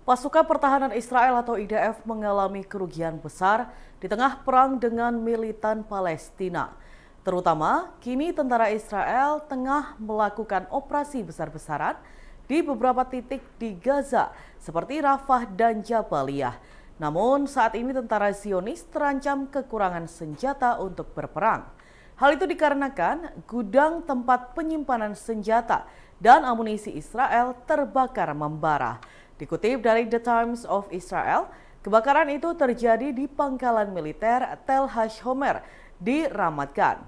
Pasukan Pertahanan Israel atau IDF mengalami kerugian besar di tengah perang dengan militan Palestina. Terutama, kini tentara Israel tengah melakukan operasi besar-besaran di beberapa titik di Gaza, seperti Rafah dan Jabaliyah. Namun, saat ini tentara Zionis terancam kekurangan senjata untuk berperang. Hal itu dikarenakan gudang tempat penyimpanan senjata dan amunisi Israel terbakar membara. Dikutip dari The Times of Israel, kebakaran itu terjadi di pangkalan militer Tel Hashomer di Ramat Gan.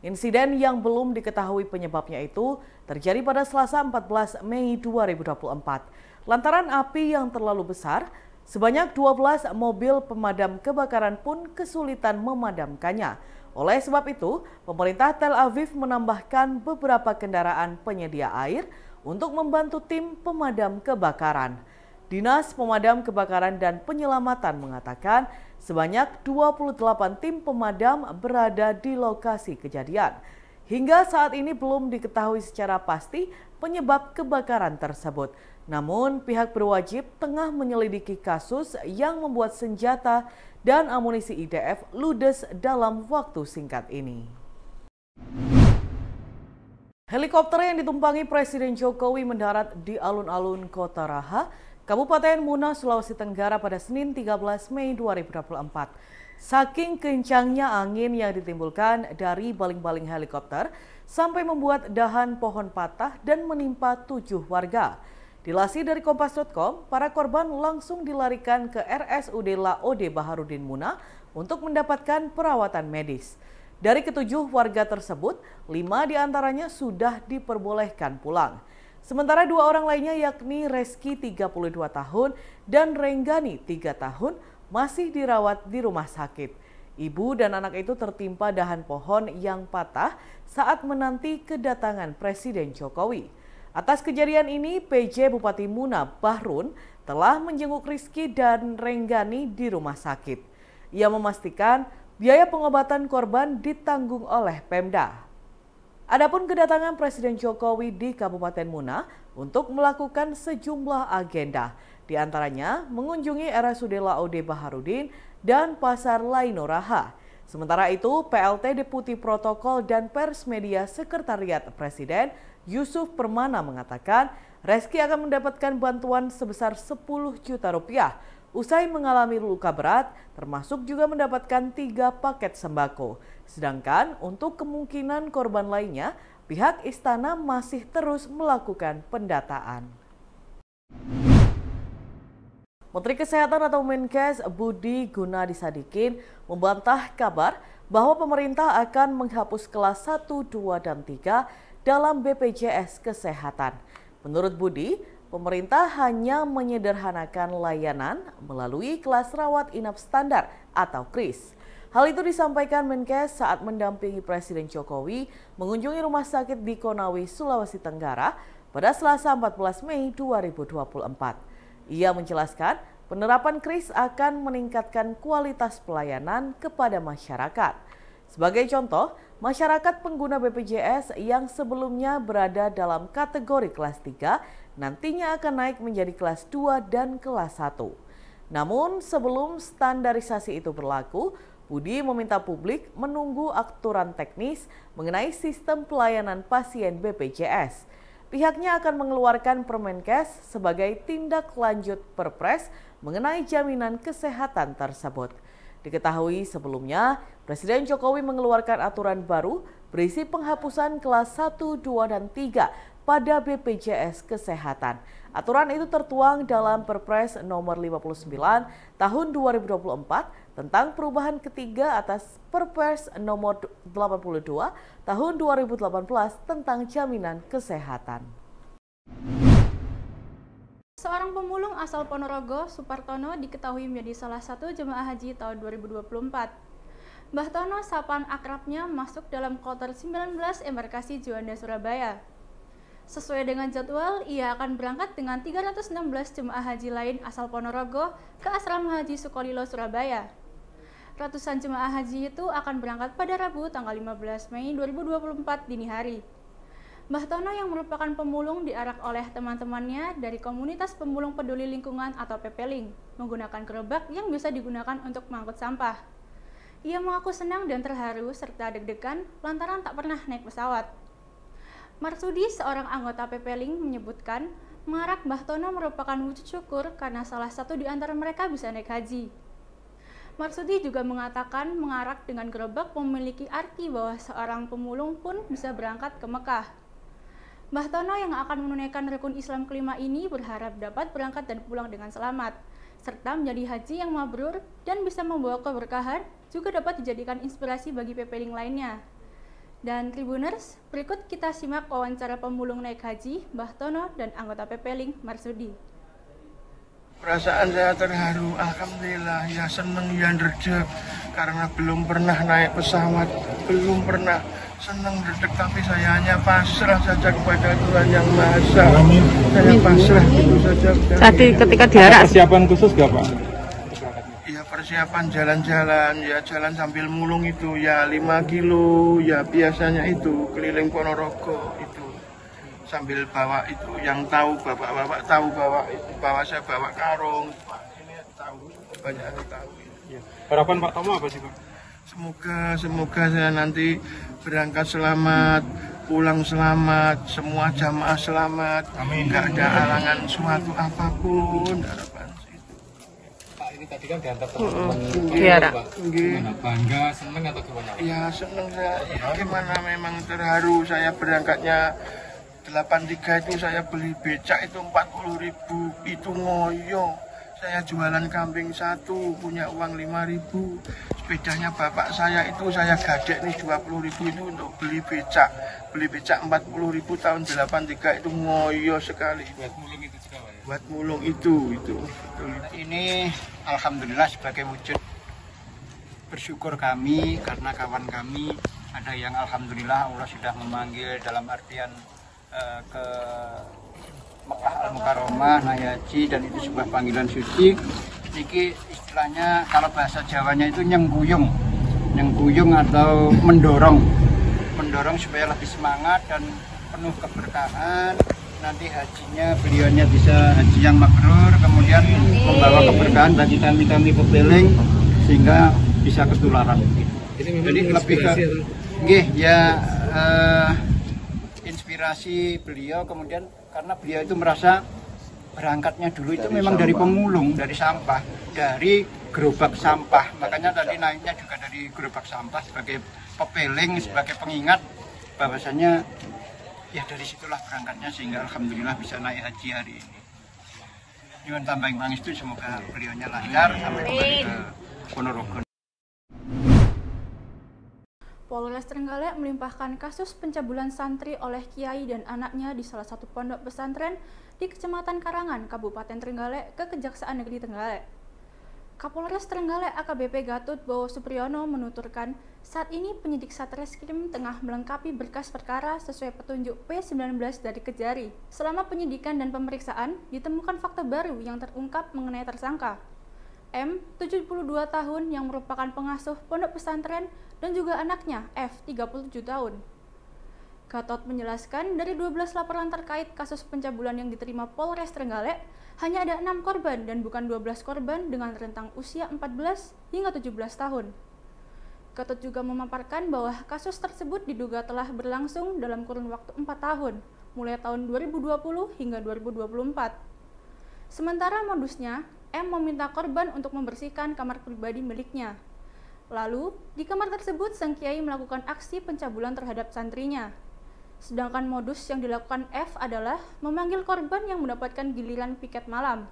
Insiden yang belum diketahui penyebabnya itu terjadi pada Selasa 14 Mei 2024. Lantaran api yang terlalu besar, sebanyak 12 mobil pemadam kebakaran pun kesulitan memadamkannya. Oleh sebab itu, pemerintah Tel Aviv menambahkan beberapa kendaraan penyedia air untuk membantu tim pemadam kebakaran. Dinas Pemadam Kebakaran dan Penyelamatan mengatakan sebanyak 28 tim pemadam berada di lokasi kejadian. Hingga saat ini belum diketahui secara pasti penyebab kebakaran tersebut. Namun pihak berwajib tengah menyelidiki kasus yang membuat senjata dan amunisi IDF ludes dalam waktu singkat ini. Helikopter yang ditumpangi Presiden Jokowi mendarat di alun-alun Kota Raha, Kabupaten Muna, Sulawesi Tenggara pada Senin 13 Mei 2024. Saking kencangnya angin yang ditimbulkan dari baling-baling helikopter sampai membuat dahan pohon patah dan menimpa 7 warga. Dilansir dari Kompas.com, para korban langsung dilarikan ke RSUD Laode Baharudin Muna untuk mendapatkan perawatan medis. Dari ketujuh warga tersebut, 5 diantaranya sudah diperbolehkan pulang. Sementara 2 orang lainnya yakni Reski 32 tahun dan Renggani 3 tahun masih dirawat di rumah sakit. Ibu dan anak itu tertimpa dahan pohon yang patah saat menanti kedatangan Presiden Jokowi. Atas kejadian ini, PJ Bupati Muna Bahrun telah menjenguk Rizky dan Renggani di rumah sakit. Ia memastikan biaya pengobatan korban ditanggung oleh Pemda. Adapun kedatangan Presiden Jokowi di Kabupaten Muna untuk melakukan sejumlah agenda, di antaranya mengunjungi RSUD Laode Baharudin dan Pasar Laino Raha. Sementara itu, PLT Deputi Protokol dan Pers Media Sekretariat Presiden Yusuf Permana mengatakan Reski akan mendapatkan bantuan sebesar 10 juta rupiah usai mengalami luka berat, termasuk juga mendapatkan 3 paket sembako. Sedangkan untuk kemungkinan korban lainnya, pihak istana masih terus melakukan pendataan. Menteri Kesehatan atau Menkes Budi Gunadisadikin membantah kabar bahwa pemerintah akan menghapus kelas 1, 2, dan 3 dalam BPJS Kesehatan. Menurut Budi, pemerintah hanya menyederhanakan layanan melalui kelas rawat inap standar atau KRIS. Hal itu disampaikan Menkes saat mendampingi Presiden Jokowi mengunjungi rumah sakit di Konawe, Sulawesi Tenggara pada Selasa 14 Mei 2024. Ia menjelaskan penerapan KRIS akan meningkatkan kualitas pelayanan kepada masyarakat. Sebagai contoh, masyarakat pengguna BPJS yang sebelumnya berada dalam kategori kelas 3 nantinya akan naik menjadi kelas 2 dan kelas 1. Namun sebelum standarisasi itu berlaku, Budi meminta publik menunggu aturan teknis mengenai sistem pelayanan pasien BPJS. Pihaknya akan mengeluarkan Permenkes sebagai tindak lanjut Perpres mengenai jaminan kesehatan tersebut. Diketahui sebelumnya, Presiden Jokowi mengeluarkan aturan baru berisi penghapusan kelas 1, 2, dan 3 pada BPJS Kesehatan. Aturan itu tertuang dalam Perpres nomor 59 tahun 2024 tentang perubahan ketiga atas Perpres nomor 82 tahun 2018 tentang jaminan kesehatan. Seorang pemulung asal Ponorogo, Supartono, diketahui menjadi salah satu jemaah haji tahun 2024. Mbah Tono, sapaan akrabnya, masuk dalam kloter 19 embarkasi Juanda Surabaya. Sesuai dengan jadwal, ia akan berangkat dengan 316 jemaah haji lain asal Ponorogo ke Asrama Haji Sukolilo, Surabaya. Ratusan jemaah haji itu akan berangkat pada Rabu tanggal 15 Mei 2024 dini hari. Mbah Tono yang merupakan pemulung diarak oleh teman-temannya dari komunitas pemulung peduli lingkungan atau PPLING menggunakan gerobak yang bisa digunakan untuk mengangkut sampah. Ia mengaku senang dan terharu serta deg-degan lantaran tak pernah naik pesawat. Marsudi, seorang anggota PPLING, menyebutkan mengarak Mbah Tono merupakan wujud syukur karena salah satu di antara mereka bisa naik haji. Marsudi juga mengatakan mengarak dengan gerobak memiliki arti bahwa seorang pemulung pun bisa berangkat ke Mekah. Mbah Tono yang akan menunaikan rukun Islam kelima ini berharap dapat berangkat dan pulang dengan selamat, serta menjadi haji yang mabrur dan bisa membawa keberkahan, juga dapat dijadikan inspirasi bagi PPLING lainnya. Dan Tribuners, berikut kita simak wawancara pemulung naik haji Mbah Tono dan anggota PPLING Marsudi. Perasaan saya terharu, alhamdulillah, ya seneng, ya ndredeg, karena belum pernah naik pesawat, belum pernah. Senang dedek, tapi saya hanya pasrah saja kepada Tuhan Yang Maha Esa. Saya pasrah itu saja. Tadi ketika diarak persiapan khusus gak Pak? Ya persiapan jalan-jalan, ya jalan sambil mulung itu, ya 5 kilo, ya biasanya itu keliling Ponorogo itu sambil bawa itu, yang tahu bapak-bapak tahu bawa saya bawa karung, ini tahu banyak yang tahu. Harapan Pak Tomo apa sih Pak? Semoga saya nanti berangkat selamat, pulang selamat, semua jamaah selamat, nggak ada halangan suatu apapun. Harapan itu. Pak, ini tadi kan diantar teman-teman Pak. Gimana, Bangga, seneng atau gimana? Ya seneng saya, gimana memang terharu. Saya berangkatnya 83 itu saya beli becak itu 40.000, itu ngoyo. Saya jualan kambing 1, punya uang 5.000. Sepedanya bapak saya itu saya gadek nih 20.000 itu untuk beli becak. Beli becak 40.000 tahun 83 itu ngoyo sekali. Buat mulung itu juga Pak ya? Buat mulung itu. Ini alhamdulillah sebagai wujud bersyukur kami karena kawan kami ada yang alhamdulillah Allah sudah memanggil dalam artian ke Mekah Al-Mukarramah, naik haji, dan itu sebuah panggilan suci. Ini istilahnya kalau bahasa Jawanya itu nyengguyung atau mendorong supaya lebih semangat dan penuh keberkahan. Nanti hajinya beliaunya bisa haji yang mabrur, kemudian membawa keberkahan bagi kami PPLING sehingga bisa ketularan. Jadi lebih ke inspirasi beliau, kemudian karena beliau itu merasa berangkatnya dulu itu memang dari pemulung, dari sampah, dari gerobak sampah. Makanya tadi naiknya juga dari gerobak sampah sebagai PPLING, sebagai pengingat bahwasanya ya dari situlah berangkatnya sehingga alhamdulillah bisa naik haji hari ini. Nyuwun tambahing pangestu, semoga beliaunya lancar sampai kembali ke Ponorogo. Polres Trenggalek melimpahkan kasus pencabulan santri oleh kiai dan anaknya di salah satu pondok pesantren di Kecamatan Karangan, Kabupaten Trenggalek ke Kejaksaan Negeri Trenggalek. Kapolres Trenggalek AKBP Gatot Bowo Supriyono menuturkan saat ini penyidik Satreskrim tengah melengkapi berkas perkara sesuai petunjuk P19 dari Kejari. Selama penyidikan dan pemeriksaan, ditemukan fakta baru yang terungkap mengenai tersangka M, 72 tahun yang merupakan pengasuh pondok pesantren, dan juga anaknya F, 37 tahun. Gatot menjelaskan dari 12 laporan terkait kasus pencabulan yang diterima Polres Trenggalek, hanya ada 6 korban dan bukan 12 korban dengan rentang usia 14 hingga 17 tahun. Gatot juga memaparkan bahwa kasus tersebut diduga telah berlangsung dalam kurun waktu 4 tahun, mulai tahun 2020 hingga 2024. Sementara modusnya, M meminta korban untuk membersihkan kamar pribadi miliknya. Lalu, di kamar tersebut sang kiai melakukan aksi pencabulan terhadap santrinya. Sedangkan modus yang dilakukan F adalah memanggil korban yang mendapatkan giliran piket malam.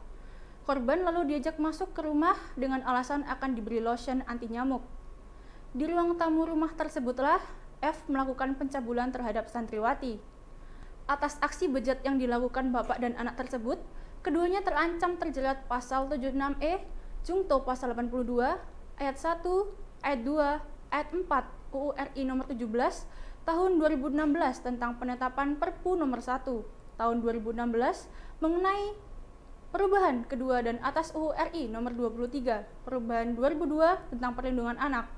Korban lalu diajak masuk ke rumah dengan alasan akan diberi lotion anti nyamuk. Di ruang tamu rumah tersebutlah F melakukan pencabulan terhadap santriwati. Atas aksi bejat yang dilakukan bapak dan anak tersebut, keduanya terancam terjerat pasal 76E, Jungto pasal 82, ayat 1, ayat 2, ayat 4 UU RI nomor 17 tahun 2016 tentang penetapan Perpu nomor 1 tahun 2016 mengenai perubahan kedua dan atas UU RI nomor 23 perubahan 2002 tentang perlindungan anak.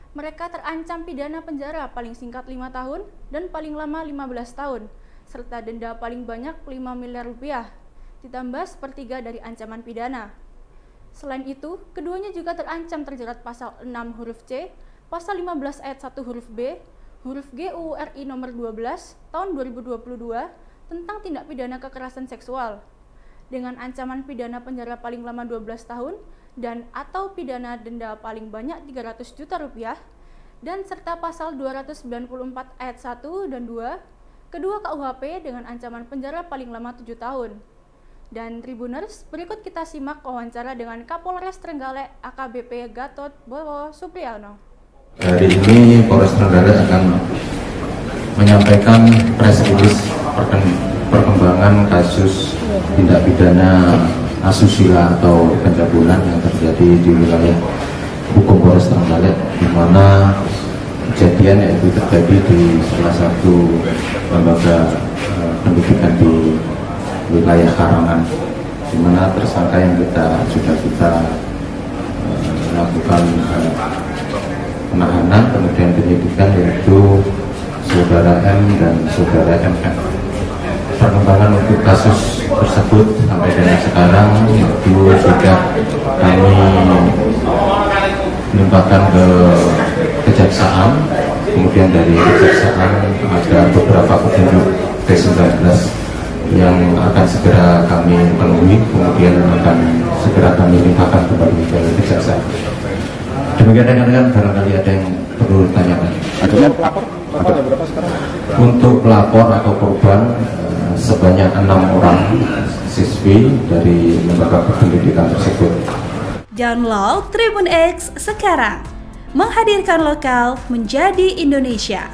Mereka terancam pidana penjara paling singkat 5 tahun dan paling lama 15 tahun, serta denda paling banyak 5 miliar rupiah, ditambah sepertiga dari ancaman pidana. Selain itu, keduanya juga terancam terjerat pasal 6 huruf C, pasal 15 ayat 1 huruf B, huruf G UU RI nomor 12 tahun 2022 tentang tindak pidana kekerasan seksual, dengan ancaman pidana penjara paling lama 12 tahun dan atau pidana denda paling banyak 300 juta rupiah, dan serta pasal 294 ayat 1 dan 2, kedua KUHP dengan ancaman penjara paling lama 7 tahun. Dan Tribuners, berikut kita simak wawancara dengan Kapolres Trenggalek AKBP Gatot Bowo Supriyono. Hari ini Polres Trenggalek akan menyampaikan press release perkembangan kasus tindak pidana asusila atau pencabulan yang terjadi di wilayah hukum Polres Trenggalek, di mana kejadian yaitu terjadi di salah satu lembaga pendidikan di wilayah Karangan, di mana tersangka yang sudah kita lakukan penahanan kemudian penyidikan yaitu saudara M dan saudara MF. Perkembangan untuk kasus tersebut sampai dengan sekarang itu sudah kami limpahkan ke kejaksaan, kemudian dari kejaksaan ada beberapa petunjuk T19 yang akan segera kami penuhi, kemudian akan segera kami limpahkan kembali ke kejaksaan. Demikian rekan-rekan, barangkali ada yang perlu ditanyakan. Adanya pelapor ada berapa sekarang? Untuk pelapor atau korban sebanyak 6 orang siswi dari lembaga pendidikan tersebut. Download Tribun X sekarang, menghadirkan lokal menjadi Indonesia.